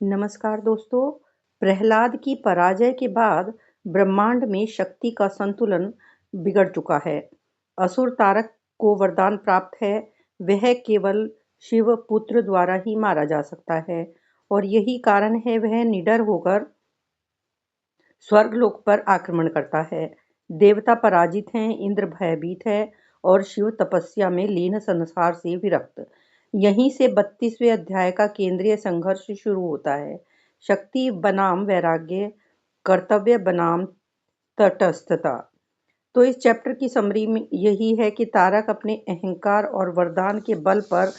नमस्कार दोस्तों। प्रहलाद की पराजय के बाद ब्रह्मांड में शक्ति का संतुलन बिगड़ चुका है। असुर तारक को वरदान प्राप्त है, वह केवल शिव पुत्र द्वारा ही मारा जा सकता है और यही कारण है वह निडर होकर स्वर्गलोक पर आक्रमण करता है। देवता पराजित हैं, इंद्र भयभीत है और शिव तपस्या में लीन, संसार से विरक्त। यहीं से 32वें अध्याय का केंद्रीय संघर्ष शुरू होता है। शक्ति बनाम वैराग्य, कर्तव्य बनाम तटस्थता। तो इस चैप्टर की समरी में यही है कि तारक अपने अहंकार और वरदान के बल पर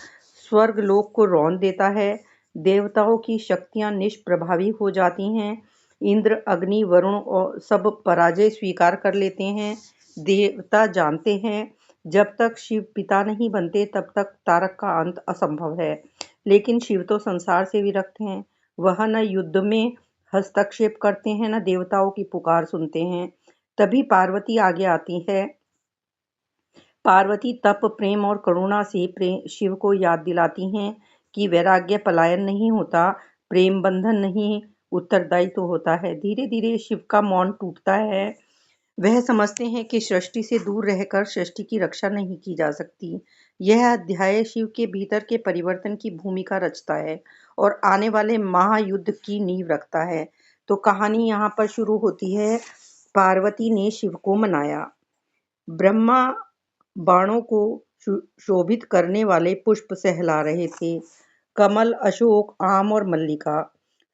स्वर्गलोक को रौंद देता है। देवताओं की शक्तियां निष्प्रभावी हो जाती हैं। इंद्र, अग्नि, वरुण और सब पराजय स्वीकार कर लेते हैं। देवता जानते हैं जब तक शिव पिता नहीं बनते तब तक तारक का अंत असंभव है। लेकिन शिव तो संसार से विरक्त हैं। वह न युद्ध में हस्तक्षेप करते हैं, न देवताओं की पुकार सुनते हैं। तभी पार्वती आगे आती है। पार्वती तप, प्रेम और करुणा से शिव को याद दिलाती हैं कि वैराग्य पलायन नहीं होता, प्रेम बंधन नहीं, उत्तरदायित्व होता है। धीरे धीरे शिव का मौन टूटता है। वह समझते हैं कि सृष्टि से दूर रहकर सृष्टि की रक्षा नहीं की जा सकती। यह अध्याय शिव के भीतर के परिवर्तन की भूमिका रचता है और आने वाले महायुद्ध की नींव रखता है। तो कहानी यहाँ पर शुरू होती है। पार्वती ने शिव को मनाया। ब्रह्मा बाणों को शोभित करने वाले पुष्प सहला रहे थे, कमल, अशोक, आम और मल्लिका।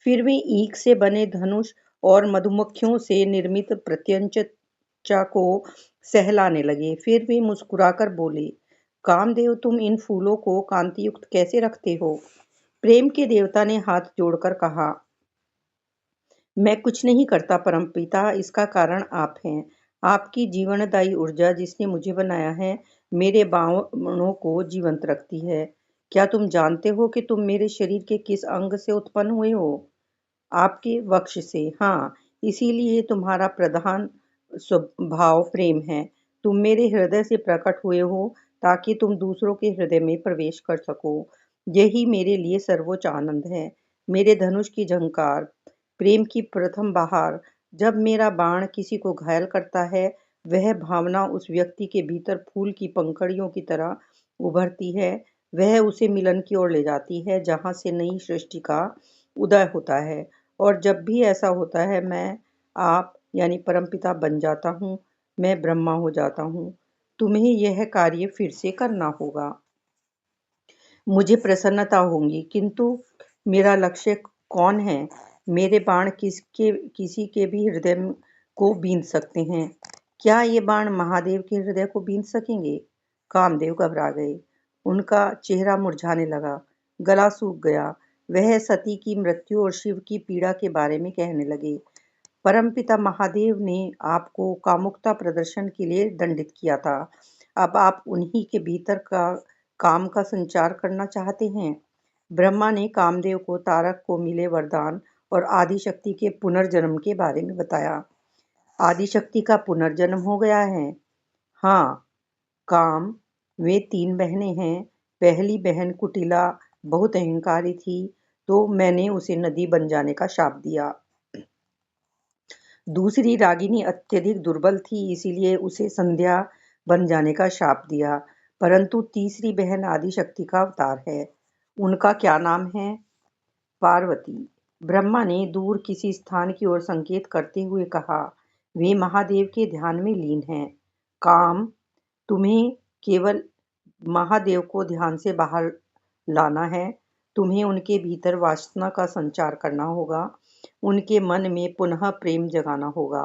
फिर वे ईख से बने धनुष और मधुमक्खियों से निर्मित प्रत्यंचा को सहलाने लगे। फिर वे मुस्कुराकर बोले, कामदेव, तुम इन फूलों को कांतियुक्त कैसे रखते हो? प्रेम के देवता ने हाथ जोड़कर कहा, मैं कुछ नहीं करता परमपिता, इसका कारण आप हैं। आपकी जीवनदायी ऊर्जा जिसने मुझे बनाया है, मेरे बाणों को जीवंत रखती है। क्या तुम जानते हो कि तुम मेरे शरीर के किस अंग से उत्पन्न हुए हो? आपके वक्ष से। हाँ, इसीलिए तुम्हारा प्रधान स्वभाव प्रेम है। तुम मेरे हृदय से प्रकट हुए हो ताकि तुम दूसरों के हृदय में प्रवेश कर सको। यही मेरे लिए सर्वोच्च आनंद है। मेरे धनुष की झंकार, प्रेम की प्रथम बहार। जब मेरा बाण किसी को घायल करता है, वह भावना उस व्यक्ति के भीतर फूल की पंखुड़ियों की तरह उभरती है। वह उसे मिलन की ओर ले जाती है, जहाँ से नई सृष्टि का उदय होता है। और जब भी ऐसा होता है, मैं आप यानी परमपिता बन जाता हूँ। मैं ब्रह्मा हो जाता हूँ। तुम्हें यह कार्य फिर से करना होगा। मुझे प्रसन्नता होगी, किंतु मेरा लक्ष्य कौन है? मेरे बाण किसी के भी हृदय को बींध सकते हैं। क्या ये बाण महादेव के हृदय को बींध सकेंगे? कामदेव घबरा गए। उनका चेहरा मुरझाने लगा, गला सूख गया। वह सती की मृत्यु और शिव की पीड़ा के बारे में कहने लगे। परमपिता महादेव ने आपको कामुकता प्रदर्शन के लिए दंडित किया था। अब आप उन्हीं के भीतर का काम का संचार करना चाहते हैं। ब्रह्मा ने कामदेव को तारक को मिले वरदान और आदिशक्ति के पुनर्जन्म के बारे में बताया। आदिशक्ति का पुनर्जन्म हो गया है? हाँ, काम। वे 3 बहनें हैं। पहली बहन कुटिला बहुत अहंकारी थी, तो मैंने उसे नदी बन जाने का शाप दिया। दूसरी रागिनी अत्यधिक दुर्बल थी, इसीलिए उसे संध्या बन जाने का शाप दिया। परंतु तीसरी बहन आदिशक्ति का अवतार है। उनका क्या नाम है? पार्वती। ब्रह्मा ने दूर किसी स्थान की ओर संकेत करते हुए कहा, वे महादेव के ध्यान में लीन हैं। काम, तुम्हें केवल महादेव को ध्यान से बाहर लाना है। तुम्हें उनके भीतर वासना का संचार करना होगा। उनके मन में पुनः प्रेम जगाना होगा।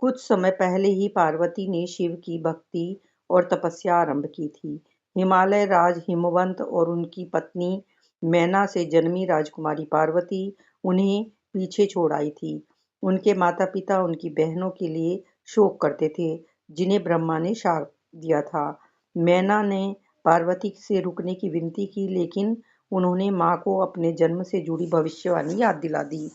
कुछ समय पहले ही पार्वती ने शिव की भक्ति और तपस्या आरंभ की थी। हिमालय राज हिमवंत और उनकी पत्नी मैना से जन्मी राजकुमारी पार्वती उन्हें पीछे छोड़ आई थी। उनके माता पिता उनकी बहनों के लिए शोक करते थे, जिन्हें ब्रह्मा ने शाप दिया था। मैना ने पार्वती से रुकने की विनती की, लेकिन उन्होंने माँ को अपने जन्म से जुड़ी भविष्यवाणी याद दिला दी।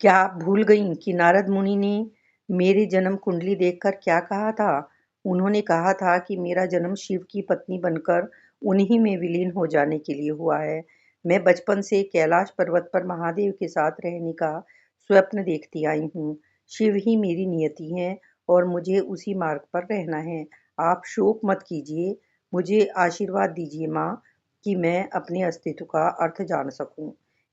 क्या आप भूल गईं कि नारद मुनि ने मेरी जन्म कुंडली देखकर क्या कहा था? उन्होंने कहा था कि मेरा जन्म शिव की पत्नी बनकर उन्हीं में विलीन हो जाने के लिए हुआ है। मैं बचपन से कैलाश पर्वत पर महादेव के साथ रहने का स्वप्न देखती आई हूँ। शिव ही मेरी नियति है और मुझे उसी मार्ग पर रहना है। आप शोक मत कीजिए, मुझे आशीर्वाद दीजिए माँ कि मैं अपने अस्तित्व का अर्थ जान सकूं।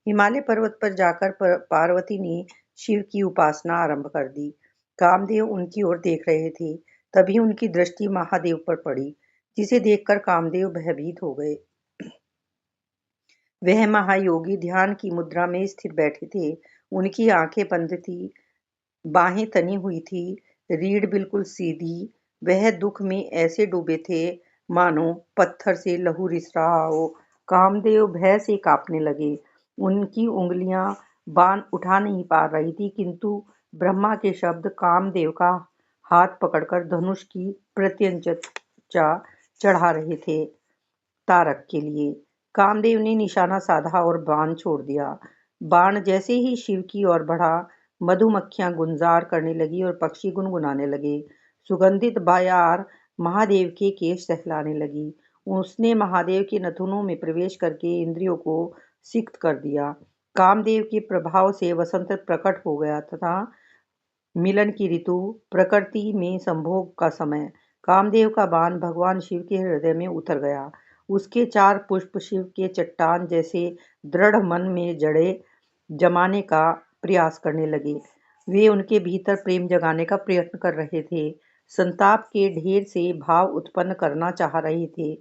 हिमालय पर्वत पर जाकर पार्वती ने शिव की उपासना आरंभ कर दी। कामदेव उनकी ओर देख रहे थे। तभी उनकी दृष्टि महादेव पर पड़ी, जिसे देखकर कामदेव भयभीत हो गए। वह महायोगी ध्यान की मुद्रा में स्थिर बैठे थे। उनकी आंखें बंद थी, बाहें तनी हुई थी, रीढ़ बिल्कुल सीधी। वह दुख में ऐसे डूबे थे मानो पत्थर से लहू रिस रहा हो। कामदेव भय से कांपने लगे। उनकी उंगलियां बाण उठा नहीं पा रही थी, किंतु ब्रह्मा के शब्द कामदेव का हाथ पकड़कर धनुष की प्रत्यंचा चढ़ा रहे थे तारक के लिए। कामदेव ने निशाना साधा और बाण छोड़ दिया। बाण जैसे ही शिव की ओर बढ़ा, मधुमक्खियां गुंजार करने लगी और पक्षी गुनगुनाने लगे। सुगंधित बयार महादेव के केश सहलाने लगी। उसने महादेव के नथुनों में प्रवेश करके इंद्रियों को सिक्त कर दिया। कामदेव के प्रभाव से वसंत प्रकट हो गया तथा मिलन की ऋतु, प्रकृति में संभोग का समय। कामदेव का बाण भगवान शिव के हृदय में उतर गया। उसके 4 पुष्प शिव के चट्टान जैसे दृढ़ मन में जड़ें जमाने का प्रयास करने लगे। वे उनके भीतर प्रेम जगाने का प्रयत्न कर रहे थे, संताप के ढेर से भाव उत्पन्न करना चाह रहे थे।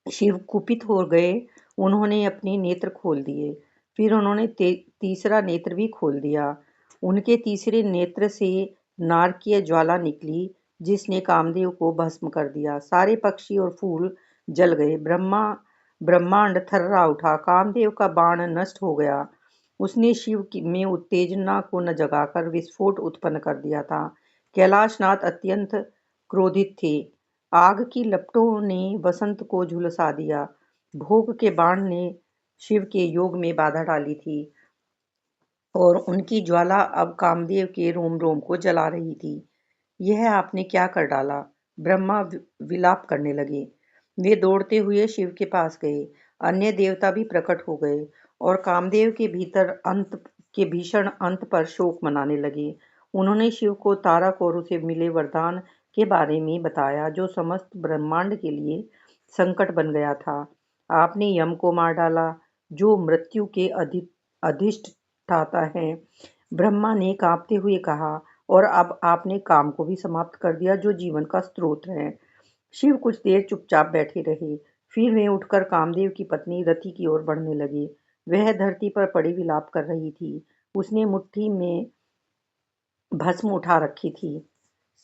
शिव कुपित हो गए। उन्होंने अपने नेत्र खोल दिए। फिर उन्होंने तीसरा नेत्र भी खोल दिया। उनके तीसरे नेत्र से नारकीय ज्वाला निकली, जिसने कामदेव को भस्म कर दिया। सारे पक्षी और फूल जल गए। ब्रह्मांड थर्रा उठा। कामदेव का बाण नष्ट हो गया। उसने शिव में उत्तेजना को न जगाकर विस्फोट उत्पन्न कर दिया था। कैलाशनाथ अत्यंत क्रोधित थे। आग की लपटों ने वसंत को झुलसा दिया। भोग के बाण ने शिव के योग में बाधा डाली थी और उनकी ज्वाला अब कामदेव के रोम रोम को जला रही थी। यह आपने क्या कर डाला? ब्रह्मा विलाप करने लगे। वे दौड़ते हुए शिव के पास गए। अन्य देवता भी प्रकट हो गए और कामदेव के भीतर अंत के भीषण अंत पर शोक मनाने लगे। उन्होंने शिव को तारक और उसे मिले वरदान के बारे में बताया, जो समस्त ब्रह्मांड के लिए संकट बन गया था। आपने यम को मार डाला, जो मृत्यु के अधिष्ठाता है। ब्रह्मा ने कांपते हुए कहा, और अब आपने काम को भी समाप्त कर दिया, जो जीवन का स्रोत है। शिव कुछ देर चुपचाप बैठे रहे। फिर वे उठकर कामदेव की पत्नी रति की ओर बढ़ने लगे। वह धरती पर पड़ी विलाप कर रही थी। उसने मुट्ठी में भस्म उठा रखी थी।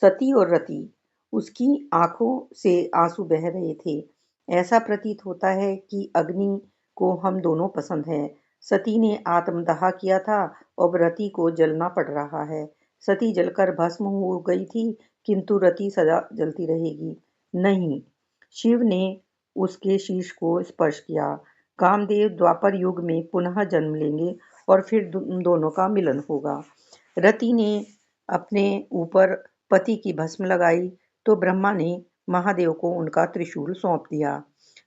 सती और रति, उसकी आंखों से आंसू बह रहे थे। ऐसा प्रतीत होता है कि अग्नि को हम दोनों पसंद हैं। सती ने आत्मदाह किया था, अब रति को जलना पड़ रहा है। सती जलकर भस्म हो गई थी, किंतु रति सदा जलती रहेगी। नहीं, शिव ने उसके शीश को स्पर्श किया। कामदेव द्वापर युग में पुनः जन्म लेंगे और फिर दोनों का मिलन होगा। रति ने अपने ऊपर पति की भस्म लगाई तो ब्रह्मा ने महादेव को उनका त्रिशूल सौंप दिया।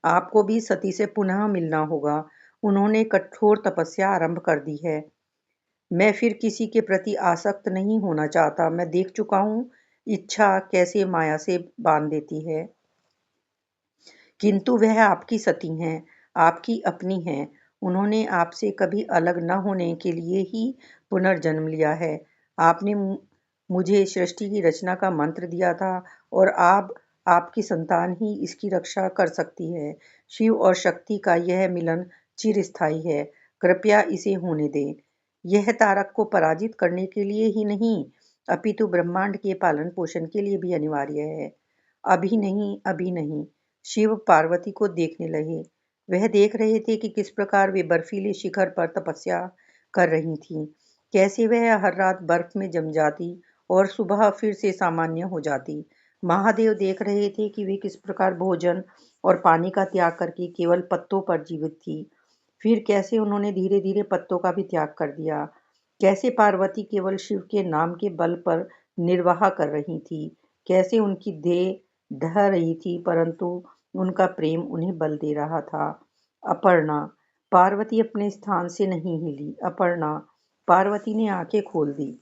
आपको भी सती से पुनः मिलना होगा। उन्होंने कठोर तपस्या आरंभ कर दी है। मैं फिर किसी के प्रति आसक्त नहीं होना चाहता। मैं देख चुका हूँ इच्छा कैसे माया से बांध देती है। किंतु वह आपकी सती हैं, आपकी अपनी हैं। उन्होंने आपसे कभी अलग न होने के लिए ही पुनर्जन्म लिया है। आपने मुझे सृष्टि की रचना का मंत्र दिया था और आपकी संतान ही इसकी रक्षा कर सकती है। शिव और शक्ति का यह मिलन चिरस्थायी है। कृपया इसे होने दें। यह तारक को पराजित करने के लिए ही नहीं, अपितु ब्रह्मांड के पालन पोषण के लिए भी अनिवार्य है। अभी नहीं, अभी नहीं। शिव पार्वती को देखने लगे। वह देख रहे थे कि किस प्रकार वे बर्फीले शिखर पर तपस्या कर रही थीं। कैसे वह हर रात बर्फ में जम जाती और सुबह फिर से सामान्य हो जाती। महादेव देख रहे थे कि वे किस प्रकार भोजन और पानी का त्याग करके केवल पत्तों पर जीवित थी। फिर कैसे उन्होंने धीरे धीरे पत्तों का भी त्याग कर दिया। कैसे पार्वती केवल शिव के नाम के बल पर निर्वाह कर रही थी। कैसे उनकी देह ढह रही थी, परंतु उनका प्रेम उन्हें बल दे रहा था। अपर्णा, पार्वती अपने स्थान से नहीं हिली। अपर्णा। पार्वती ने आंखें खोल दी।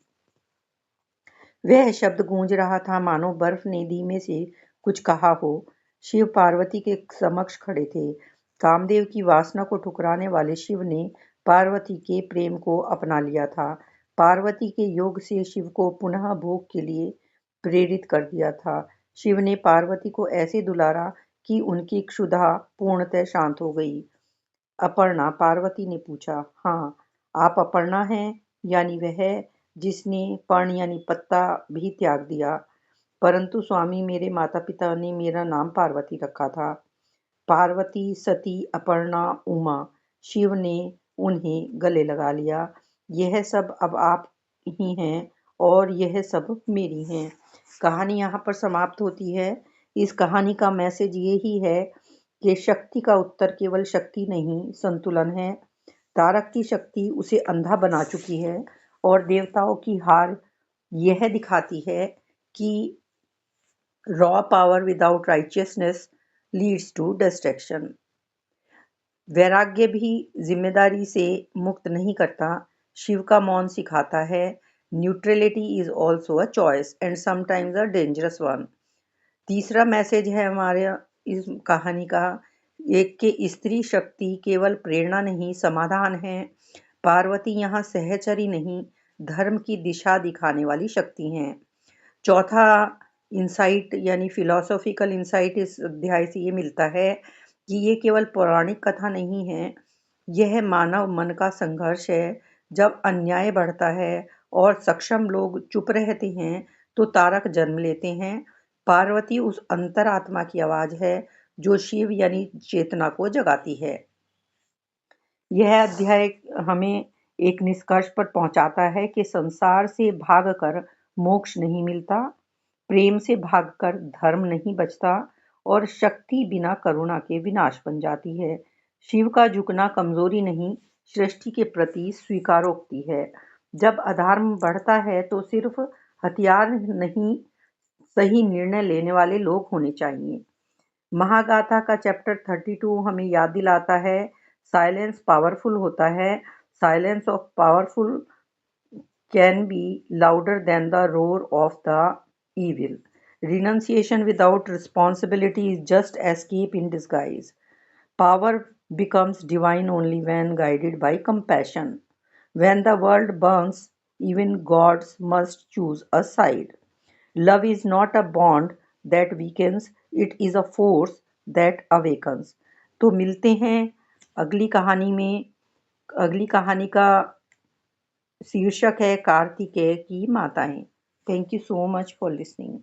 वह शब्द गूंज रहा था मानो बर्फ ने धीमे से कुछ कहा हो। शिव पार्वती के समक्ष खड़े थे। कामदेव की वासना को ठुकराने वाले शिव ने पार्वती के प्रेम को अपना लिया था। पार्वती के योग से शिव को पुनः भोग के लिए प्रेरित कर दिया था। शिव ने पार्वती को ऐसे दुलारा कि उनकी क्षुधा पूर्णतः शांत हो गई। अपर्णा। पार्वती ने पूछा, हाँ, आप अपर्णा हैं, यानी वह जिसने पर्ण यानी पत्ता भी त्याग दिया। परंतु स्वामी, मेरे माता पिता ने मेरा नाम पार्वती रखा था। पार्वती, सती, अपर्णा, उमा। शिव ने उन्हें गले लगा लिया। यह सब अब आप ही हैं और यह सब मेरी हैं। कहानी यहाँ पर समाप्त होती है। इस कहानी का मैसेज यही है कि शक्ति का उत्तर केवल शक्ति नहीं, संतुलन है। तारक की शक्ति उसे अंधा बना चुकी है और देवताओं की हार यह दिखाती है कि raw power without righteousness leads to destruction. वैराग्य भी जिम्मेदारी से मुक्त नहीं करता। शिव का मौन सिखाता है neutrality is also a choice and sometimes a dangerous one. तीसरा मैसेज है हमारे इस कहानी का एक कि स्त्री शक्ति केवल प्रेरणा नहीं, समाधान है। पार्वती यहाँ सहचरी नहीं, धर्म की दिशा दिखाने वाली शक्ति हैं। चौथा इंसाइट यानी फिलोसॉफिकल इंसाइट इस अध्याय से ये मिलता है कि ये केवल पौराणिक कथा नहीं है, यह मानव मन का संघर्ष है। जब अन्याय बढ़ता है और सक्षम लोग चुप रहते हैं तो तारक जन्म लेते हैं। पार्वती उस अंतरात्मा की आवाज है जो शिव यानी चेतना को जगाती है। यह अध्याय हमें एक निष्कर्ष पर पहुंचाता है कि संसार से भागकर मोक्ष नहीं मिलता, प्रेम से भागकर धर्म नहीं बचता और शक्ति बिना करुणा के विनाश बन जाती है। शिव का झुकना कमजोरी नहीं, सृष्टि के प्रति स्वीकारोक्ति है। जब अधर्म बढ़ता है तो सिर्फ हथियार नहीं, सही निर्णय लेने वाले लोग होने चाहिए। महागाथा का चैप्टर 32 हमें याद दिलाता है साइलेंस पावरफुल होता है। Silence of powerful can be louder than the roar of the evil. Renunciation without responsibility is just escape in disguise. Power becomes divine only when guided by compassion. When the world burns, even gods must choose a side. Love is not a bond that weakens, it is a force that awakens. तो मिलते हैं अगली कहानी में। अगली कहानी का शीर्षक है कार्तिकेय की माताएं। Thank you so much for listening.